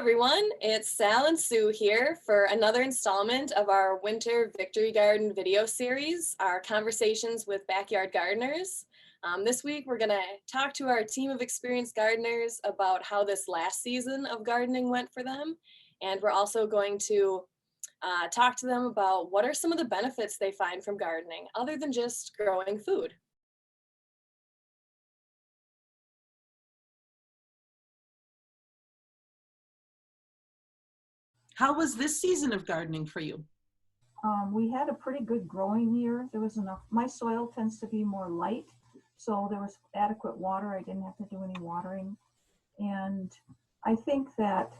everyone, it's Sal and Sue here for another installment of our Winter Victory Garden video series, our conversations with backyard gardeners. This week we're going to talk to our team of experienced gardeners about how this last season of gardening went for them. And we're also going to talk to them about what are some of the benefits they find from gardening other than just growing food. How was this season of gardening for you? We had a pretty good growing year. There was enough. My soil tends to be more light, so there was adequate water. I didn't have to do any watering. And I think that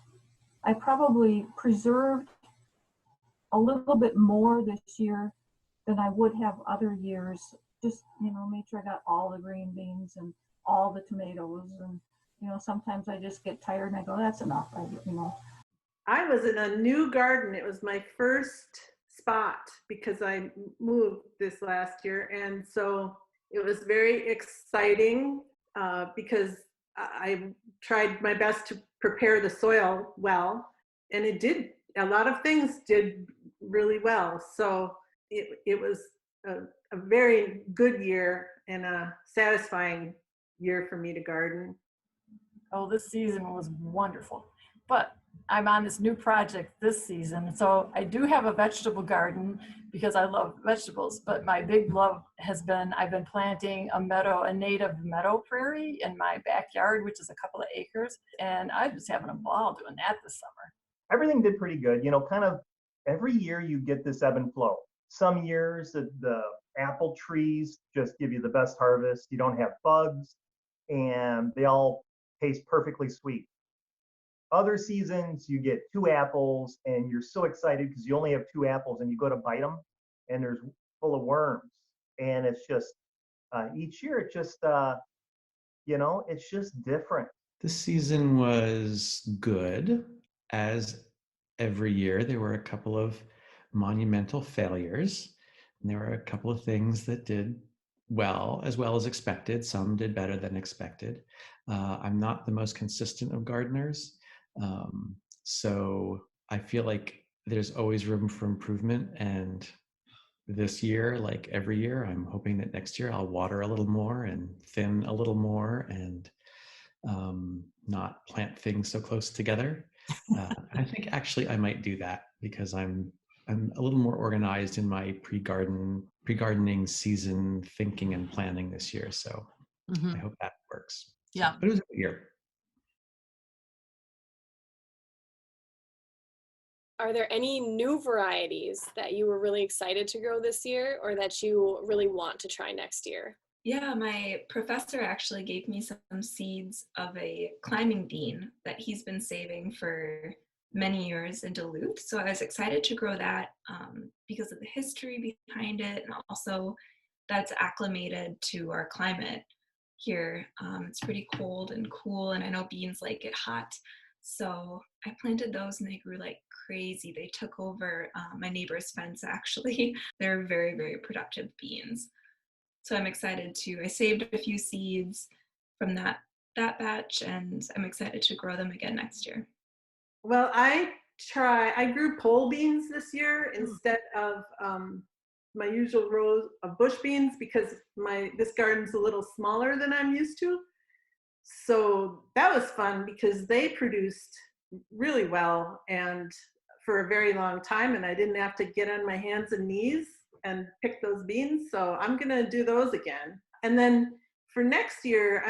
I probably preserved a little bit more this year than I would have other years. Just, made sure I got all the green beans and all the tomatoes. And, sometimes I just get tired and I go, that's enough. I was in a new garden. It was my first spot because I moved this last year. And so it was very exciting because I tried my best to prepare the soil well. And a lot of things did really well. So it was a very good year and a satisfying year for me to garden. Oh, this season was wonderful. But I'm on this new project this season. So I do have a vegetable garden because I love vegetables, but my big love has been, I've been planting a native meadow prairie in my backyard, which is a couple of acres. And I'm just having a ball doing that this summer. Everything did pretty good. Kind of every year you get this ebb and flow. Some years the apple trees just give you the best harvest. You don't have bugs and they all taste perfectly sweet. Other seasons, you get 2 apples and you're so excited because you only have 2 apples and you go to bite them and there's full of worms. And it's just, each year, it's just different. This season was good. As every year, there were a couple of monumental failures. And there were a couple of things that did well as expected. Some did better than expected. I'm not the most consistent of gardeners. So I feel like there's always room for improvement. And this year, like every year, I'm hoping that next year I'll water a little more and thin a little more and not plant things so close together. I think actually I might do that because I'm a little more organized in my pre-gardening season thinking and planning this year. So I hope that works. Yeah. But it was a good year. Are there any new varieties that you were really excited to grow this year or that you really want to try next year? Yeah, my professor actually gave me some seeds of a climbing bean that he's been saving for many years in Duluth. So I was excited to grow that because of the history behind it and also that's acclimated to our climate here. It's pretty cold and cool and I know beans like it hot. So I planted those and they grew like crazy. They took over my neighbor's fence actually. They're very, very productive beans. So I'm excited I saved a few seeds from that batch and I'm excited to grow them again next year. Well, I grew pole beans this year instead of my usual rows of bush beans because this garden's a little smaller than I'm used to. So that was fun because they produced really well and for a very long time and I didn't have to get on my hands and knees and pick those beans. So I'm gonna do those again. And then for next year,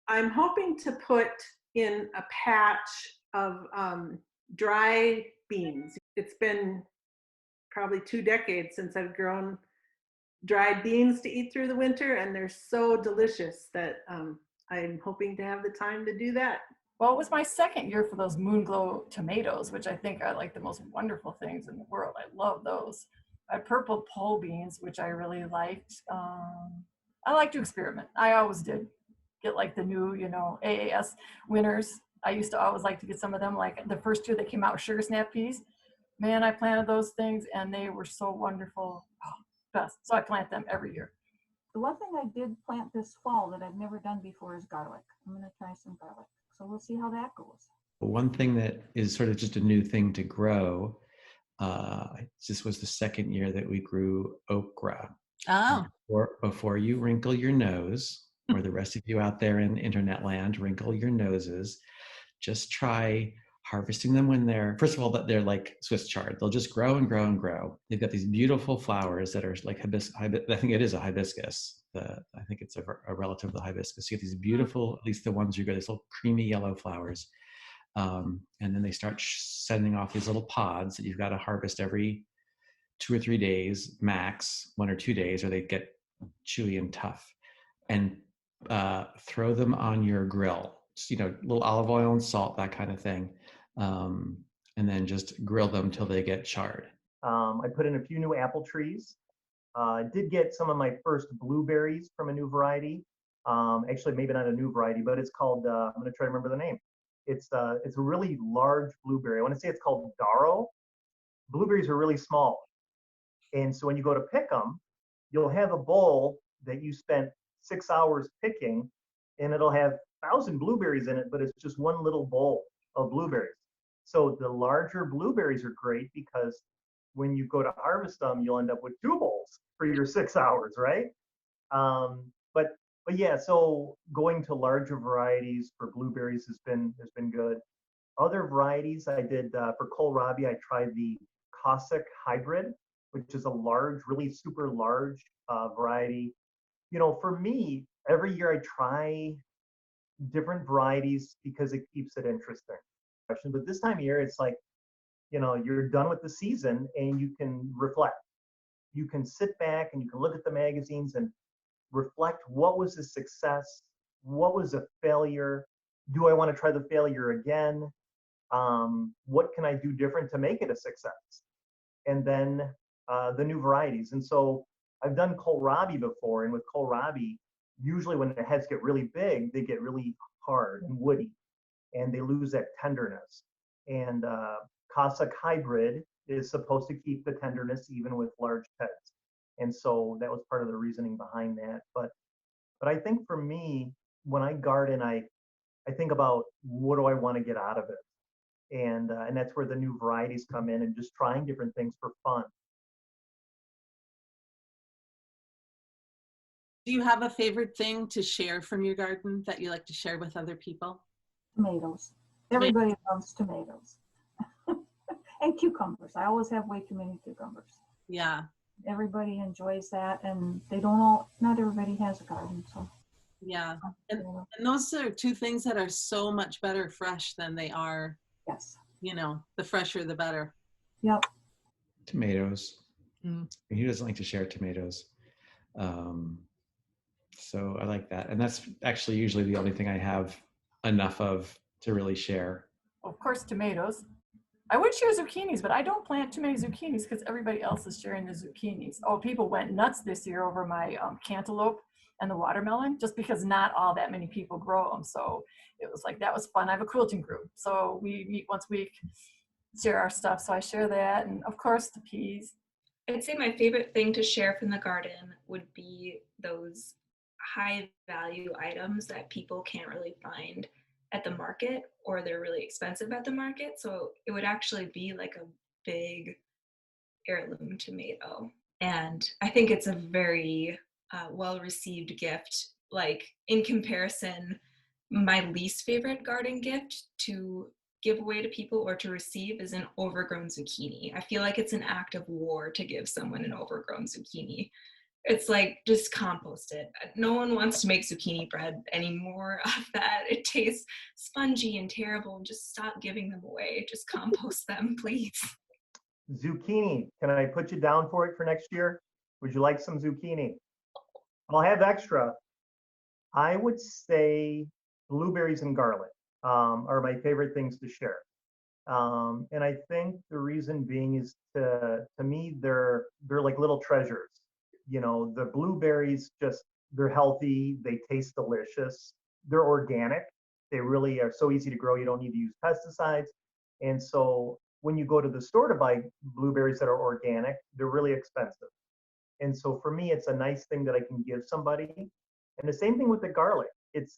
I'm hoping to put in a patch of dry beans. It's been probably 2 decades since I've grown dried beans to eat through the winter and they're so delicious that I'm hoping to have the time to do that. Well, it was my second year for those Moonglow tomatoes, which I think are like the most wonderful things in the world. I love those. I had purple pole beans, which I really liked. I like to experiment. I always did. Get like the new, AAS winners. I used to always like to get some of them, like the first year they came out with sugar snap peas. Man, I planted those things and they were so wonderful. Oh, best. So I plant them every year. The one thing I did plant this fall that I've never done before is garlic. I'm going to try some garlic. So we'll see how that goes. One thing that is sort of just a new thing to grow, this was the second year that we grew okra. Oh, Before you wrinkle your nose, or the rest of you out there in internet land wrinkle your noses, just try harvesting them when they're, first of all, that they're like Swiss chard. They'll just grow and grow and grow. They've got these beautiful flowers that are like I think it is a hibiscus. I think it's a relative of the hibiscus. You get these beautiful, at least the ones you get, these little creamy yellow flowers. And then they start sending off these little pods that you've got to harvest every 2 or 3 days max, 1 or 2 days, or they get chewy and tough. And throw them on your grill. Just, little olive oil and salt, that kind of thing. And then just grill them till they get charred. I put in a few new apple trees. I did get some of my first blueberries from a new variety. Actually, maybe not a new variety, but it's called, I'm going to try to remember the name. It's a really large blueberry. I want to say it's called Darrow. Blueberries are really small. And so when you go to pick them, you'll have a bowl that you spent 6 hours picking, and it'll have 1,000 blueberries in it, but it's just one little bowl of blueberries. So the larger blueberries are great because when you go to harvest them, you'll end up with 2 bowls for your 6 hours, right? But yeah, so going to larger varieties for blueberries has been good. Other varieties I did for kohlrabi, I tried the Cossack hybrid, which is a large, really super large variety. For me, every year I try different varieties because it keeps it interesting. But this time of year, it's like, you're done with the season and you can reflect. You can sit back and you can look at the magazines and reflect, what was a success? What was a failure? Do I want to try the failure again? What can I do different to make it a success? And then the new varieties. And so I've done kohlrabi before, and with kohlrabi, usually when the heads get really big, they get really hard and woody, and they lose that tenderness. And Cossack hybrid is supposed to keep the tenderness even with large heads. And so that was part of the reasoning behind that. But I think for me, when I garden, I think about, what do I want to get out of it? And that's where the new varieties come in, and just trying different things for fun. do you have a favorite thing to share from your garden that you like to share with other people? Tomatoes. Everybody loves tomatoes. And cucumbers. I always have way too many cucumbers. Yeah. Everybody enjoys that, and not everybody has a garden, so. Yeah. And those are 2 things that are so much better fresh than they are, Yes. the fresher the better. Yep. Tomatoes. Who doesn't like to share tomatoes? So I like that. And that's actually usually the only thing I have enough of to really share. Of course, tomatoes. I would share zucchinis, but I don't plant too many zucchinis because everybody else is sharing the zucchinis. Oh, people went nuts this year over my cantaloupe and the watermelon, just because not all that many people grow them. So it was like, that was fun. I have a quilting group, so we meet once a week, share our stuff. So I share that, and of course the peas. I'd say my favorite thing to share from the garden would be those high value items that people can't really find at the market, or they're really expensive at the market. So it would actually be like a big heirloom tomato. And I think it's a very well-received gift. Like, in comparison, my least favorite garden gift to give away to people or to receive is an overgrown zucchini. I feel like it's an act of war to give someone an overgrown zucchini. It's like, just compost it. No one wants to make zucchini bread anymore of that. It tastes spongy and terrible, and just stop giving them away. Just compost them, please. Zucchini, can I put you down for it for next year? Would you like some zucchini? I'll have extra. I would say blueberries and garlic are my favorite things to share. And I think the reason being is, to me, they're like little treasures. The blueberries, they're healthy, they taste delicious, they're organic, they really are so easy to grow, you don't need to use pesticides. And so when you go to the store to buy blueberries that are organic, they're really expensive. And so for me, it's a nice thing that I can give somebody. And the same thing with the garlic. It's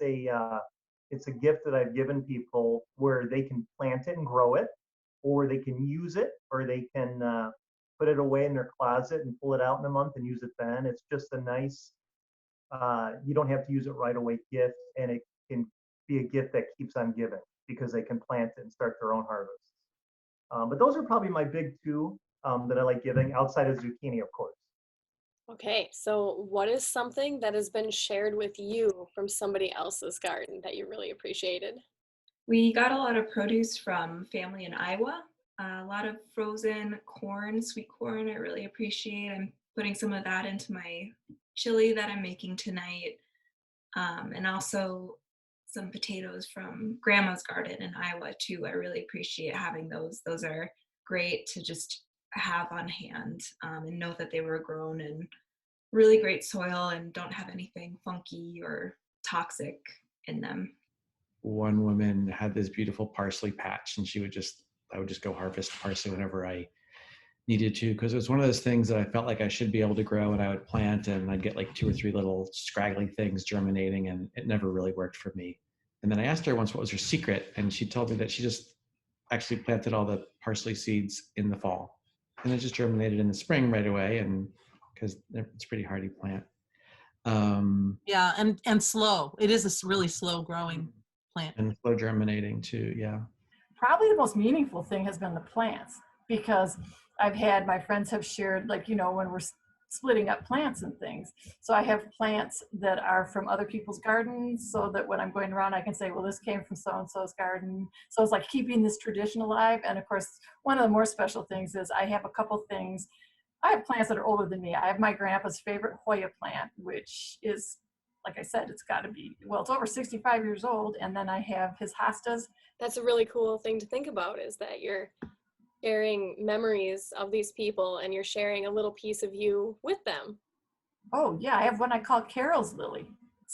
It's a gift that I've given people where they can plant it and grow it, or they can use it, or they can put it away in their closet and pull it out in a month and use it then. It's just a nice, you don't have to use it right away gift, and it can be a gift that keeps on giving because they can plant it and start their own harvest. But those are probably my big two that I like giving outside of zucchini, of course. Okay, so what is something that has been shared with you from somebody else's garden that you really appreciated? We got a lot of produce from family in Iowa, a lot of frozen corn, sweet corn. I really appreciate. I'm putting some of that into my chili that I'm making tonight, and also some potatoes from grandma's garden in Iowa too. I really appreciate having those. Those are great to just have on hand, and know that they were grown in really great soil and don't have anything funky or toxic in them. One woman had this beautiful parsley patch, and I would just go harvest parsley whenever I needed to, because it was one of those things that I felt like I should be able to grow, and I would plant and I'd get like 2 or 3 little scraggly things germinating, and it never really worked for me. And then I asked her once what was her secret, and she told me that she just actually planted all the parsley seeds in the fall, and it just germinated in the spring right away, and because it's a pretty hardy plant. Yeah, and slow. It is a really slow growing plant. And slow germinating too, yeah. Probably the most meaningful thing has been the plants, because I've had my friends have shared, like, when we're splitting up plants and things. So I have plants that are from other people's gardens, so that when I'm going around, I can say, well, this came from so-and-so's garden. So it's like keeping this tradition alive. And of course, one of the more special things is I have a couple things. I have plants that are older than me. I have my grandpa's favorite Hoya plant, which is, like I said, it's got to be, well, it's over 65 years old. And then I have his hostas. That's a really cool thing to think about, is that you're sharing memories of these people and you're sharing a little piece of you with them. Oh yeah, I have one I call Carol's Lily.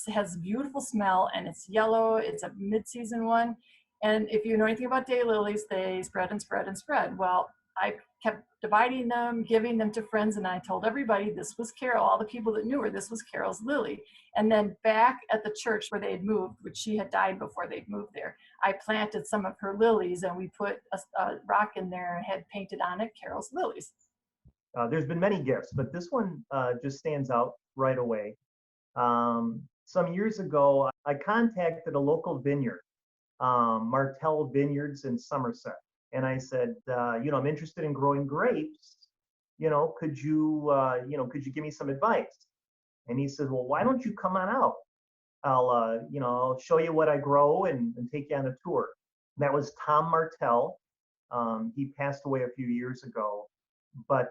It has beautiful smell and it's yellow. It's a mid-season one. And if you know anything about daylilies, they spread and spread and spread. Well, I kept dividing them, giving them to friends, and I told everybody this was Carol, all the people that knew her, this was Carol's Lily. And then back at the church where they had moved, which she had died before they'd moved there, I planted some of her lilies, and we put a rock in there and had painted on it Carol's Lilies. There's been many gifts, but this one just stands out right away. Some years ago, I contacted a local vineyard, Martell Vineyards in Somerset. And I said, I'm interested in growing grapes. Could you give me some advice? And he said, well, why don't you come on out? I'll show you what I grow and take you on a tour. And that was Tom Martell. He passed away a few years ago, but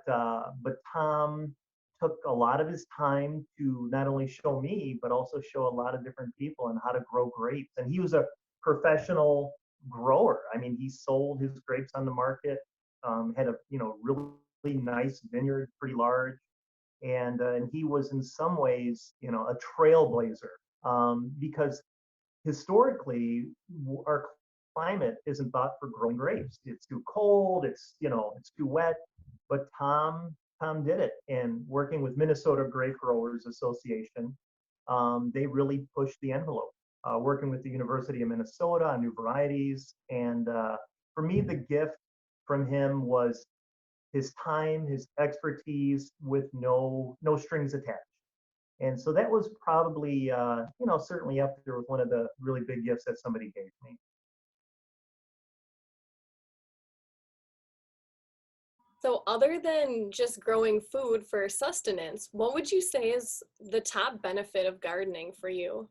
Tom took a lot of his time to not only show me, but also show a lot of different people on how to grow grapes. And he was a professional grower. I mean, he sold his grapes on the market, had a really nice vineyard, pretty large, and he was in some ways a trailblazer, because historically our climate isn't thought for growing grapes. It's too cold. It's too wet. But Tom did it, and working with Minnesota Grape Growers Association, they really pushed the envelope. Working with the University of Minnesota on new varieties. And for me, the gift from him was his time, his expertise with no strings attached. And so that was probably, certainly up there with one of the really big gifts that somebody gave me. So other than just growing food for sustenance, what would you say is the top benefit of gardening for you?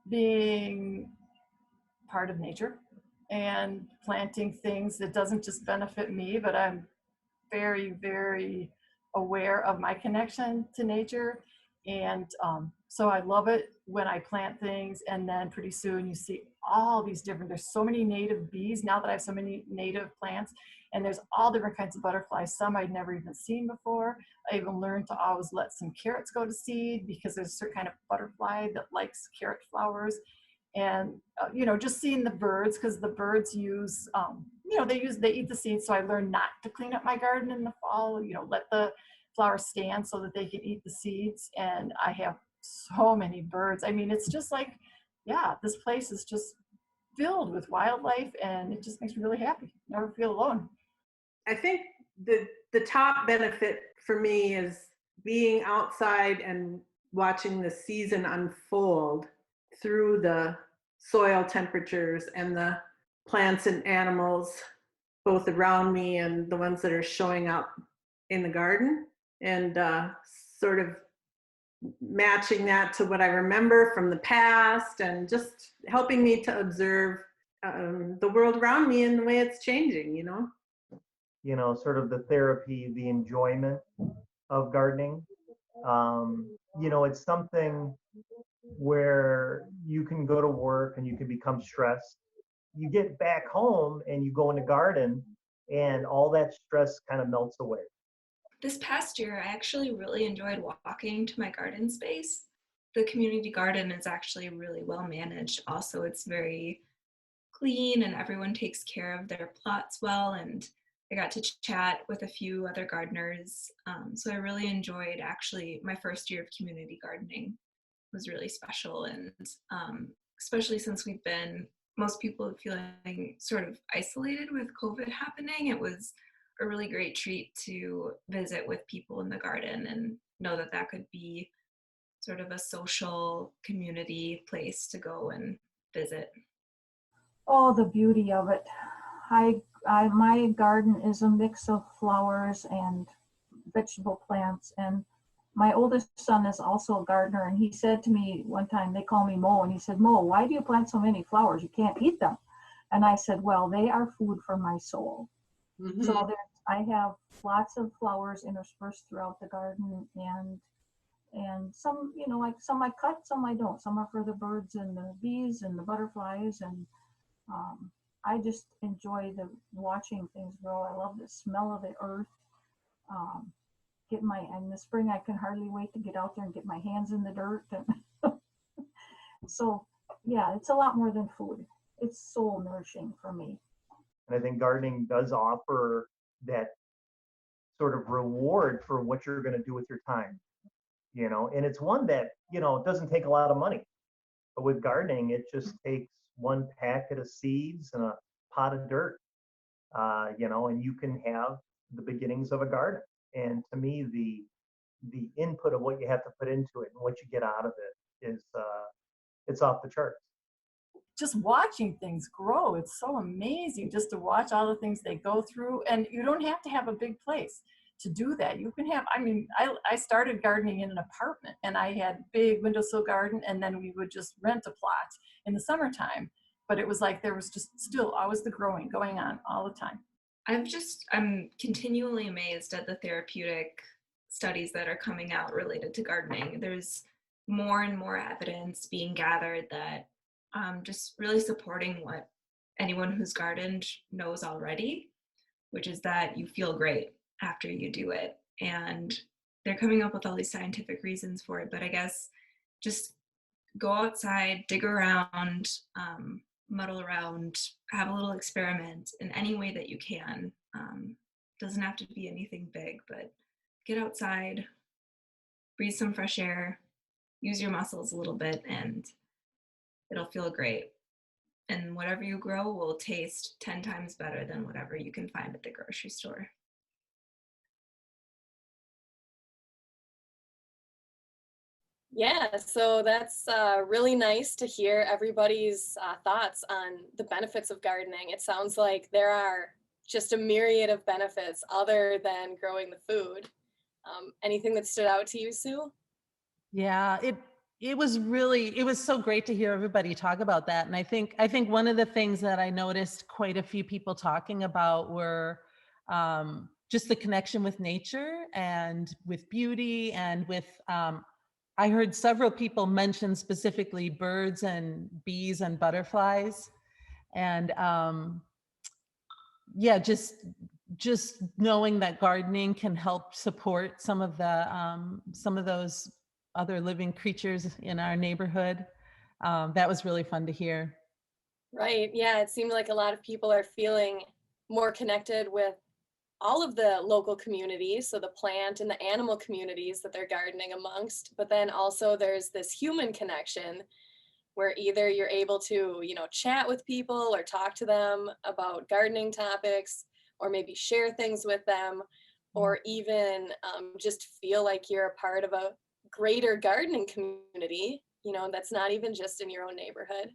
Being part of nature and planting things that doesn't just benefit me, but I'm very, very aware of my connection to nature. And so I love it when I plant things, and then pretty soon you see all these different, there's so many native bees now that I have so many native plants, and there's all different kinds of butterflies, some I'd never even seen before. I even learned to always let some carrots go to seed, because there's a certain kind of butterfly that likes carrot flowers. And just seeing the birds, because the birds use they eat the seeds. So I learned not to clean up my garden in the fall, let the flowers stand so that they can eat the seeds. And I have so many birds. I mean, it's just like, yeah, this place is just filled with wildlife, and it just makes me really happy. Never feel alone. I think the top benefit for me is being outside and watching the season unfold through the soil temperatures and the plants and animals, both around me and the ones that are showing up in the garden, and sort of matching that to what I remember from the past, and just helping me to observe the world around me and the way it's changing, Sort of the therapy, the enjoyment of gardening. It's something where you can go to work and you can become stressed. You get back home and you go in the garden and all that stress kind of melts away. This past year, I actually really enjoyed walking to my garden space. The community garden is actually really well managed. Also, it's very clean and everyone takes care of their plots well. And I got to chat with a few other gardeners. So I really enjoyed actually my first year of community gardening was really special. And especially since most people feeling sort of isolated with COVID happening, it was a really great treat to visit with people in the garden and know that that could be sort of a social community place to go and visit. Oh, the beauty of it. My garden is a mix of flowers and vegetable plants, and my oldest son is also a gardener, and he said to me one time, they call me Mo, and he said, Mo, why do you plant so many flowers? You can't eat them. And I said, well, they are food for my soul. Mhm. So I have lots of flowers interspersed throughout the garden, and some, like some I cut, some I don't. Some are for the birds and the bees and the butterflies, and I just enjoy watching things grow. I love the smell of the earth. In the spring, I can hardly wait to get out there and get my hands in the dirt. And so, yeah, it's a lot more than food. It's soul nourishing for me. And I think gardening does offer that sort of reward for what you're going to do with your time, and it's one that, it doesn't take a lot of money. But with gardening, it just takes one packet of seeds and a pot of dirt, and you can have the beginnings of a garden. And to me, the input of what you have to put into it and what you get out of it is it's off the charts. Just watching things grow, it's so amazing just to watch all the things they go through. And you don't have to have a big place to do that. You can have, I started gardening in an apartment, and I had big windowsill garden, and then we would just rent a plot in the summertime. But it was like there was just still always the growing going on all the time. I'm continually amazed at the therapeutic studies that are coming out related to gardening. There's more and more evidence being gathered that just really supporting what anyone who's gardened knows already, which is that you feel great after you do it. And they're coming up with all these scientific reasons for it, but I guess just go outside, dig around, muddle around, have a little experiment in any way that you can. Doesn't have to be anything big, but get outside, breathe some fresh air, use your muscles a little bit, and it'll feel great. And whatever you grow will taste 10 times better than whatever you can find at the grocery store. Yeah, so that's really nice to hear everybody's thoughts on the benefits of gardening. It sounds like there are just a myriad of benefits other than growing the food. Anything that stood out to you, Sue? Yeah, it was so great to hear everybody talk about that. And I think one of the things that I noticed quite a few people talking about were just the connection with nature and with beauty and with I heard several people mention specifically birds and bees and butterflies. And yeah, just knowing that gardening can help support some of those other living creatures in our neighborhood. That was really fun to hear. Right. Yeah, it seemed like a lot of people are feeling more connected with all of the local communities, so the plant and the animal communities that they're gardening amongst, but then also there's this human connection where either you're able to, chat with people or talk to them about gardening topics, or maybe share things with them, or even just feel like you're a part of a greater gardening community, that's not even just in your own neighborhood.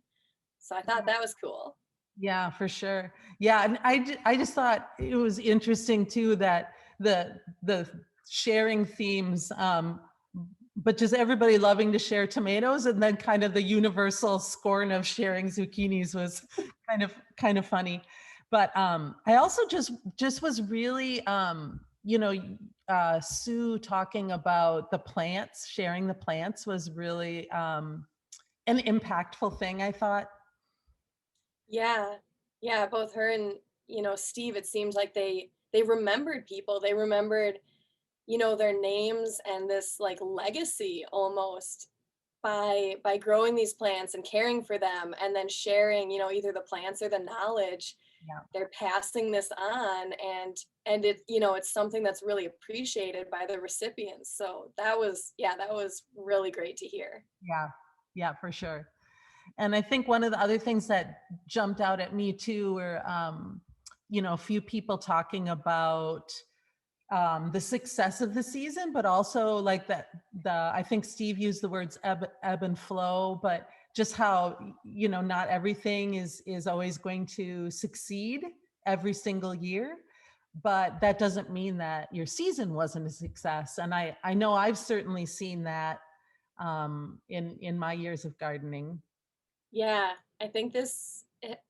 So I thought that was cool. Yeah, for sure. Yeah, and I just thought it was interesting too that the sharing themes, but just everybody loving to share tomatoes, and then kind of the universal scorn of sharing zucchinis was kind of funny. But I also just was really Sue talking about the plants, sharing the plants was really an impactful thing, I thought. Yeah. Yeah, both her and, Steve, it seemed like they remembered people. They remembered, their names and this like legacy almost by growing these plants and caring for them and then sharing, either the plants or the knowledge. Yeah. They're passing this on, and it's something that's really appreciated by the recipients. So that was really great to hear. Yeah, for sure. And I think one of the other things that jumped out at me too were, a few people talking about the success of the season, but also like I think Steve used the words ebb and flow, but just how, not everything is always going to succeed every single year. But that doesn't mean that your season wasn't a success. And I know I've certainly seen that in my years of gardening. Yeah, I think this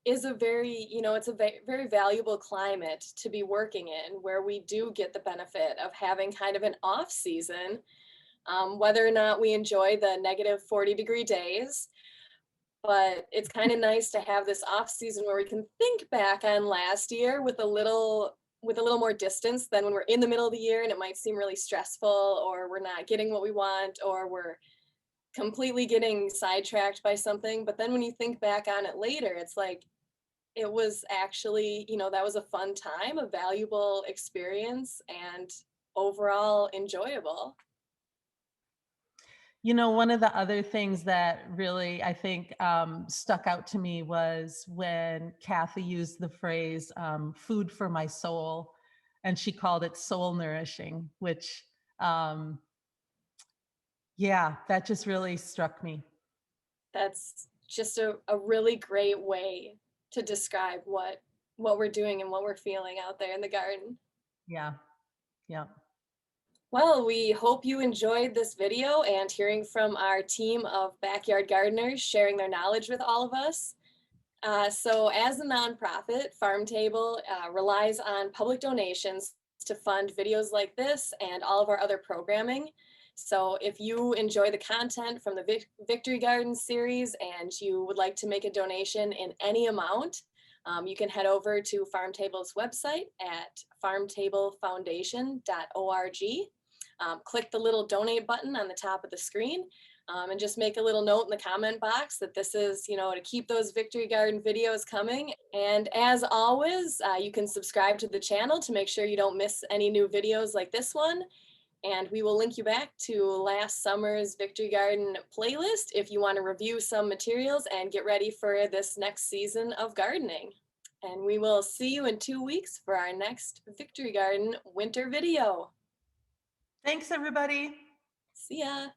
is a very, it's a very valuable climate to be working in, where we do get the benefit of having kind of an off season, whether or not we enjoy the negative 40-degree days. But it's kind of nice to have this off season where we can think back on last year with a little more distance than when we're in the middle of the year and it might seem really stressful, or we're not getting what we want, or we're completely getting sidetracked by something. But then when you think back on it later, it's like it was actually, that was a fun time, a valuable experience, and overall enjoyable. One of the other things that really, I think, stuck out to me was when Kathy used the phrase food for my soul, and she called it soul nourishing, which, yeah, that just really struck me. That's just a really great way to describe what we're doing and what we're feeling out there in the garden. Yeah, yeah. Well, we hope you enjoyed this video and hearing from our team of backyard gardeners sharing their knowledge with all of us. So as a nonprofit, Farm Table relies on public donations to fund videos like this and all of our other programming. So if you enjoy the content from the Victory Garden series and you would like to make a donation in any amount, you can head over to Farm Table's website at farmtablefoundation.org. Click the little donate button on the top of the screen, and just make a little note in the comment box that this is, to keep those Victory Garden videos coming. And as always, you can subscribe to the channel to make sure you don't miss any new videos like this one. And we will link you back to last summer's Victory Garden playlist if you want to review some materials and get ready for this next season of gardening. And we will see you in 2 weeks for our next Victory Garden winter video. Thanks, everybody. See ya.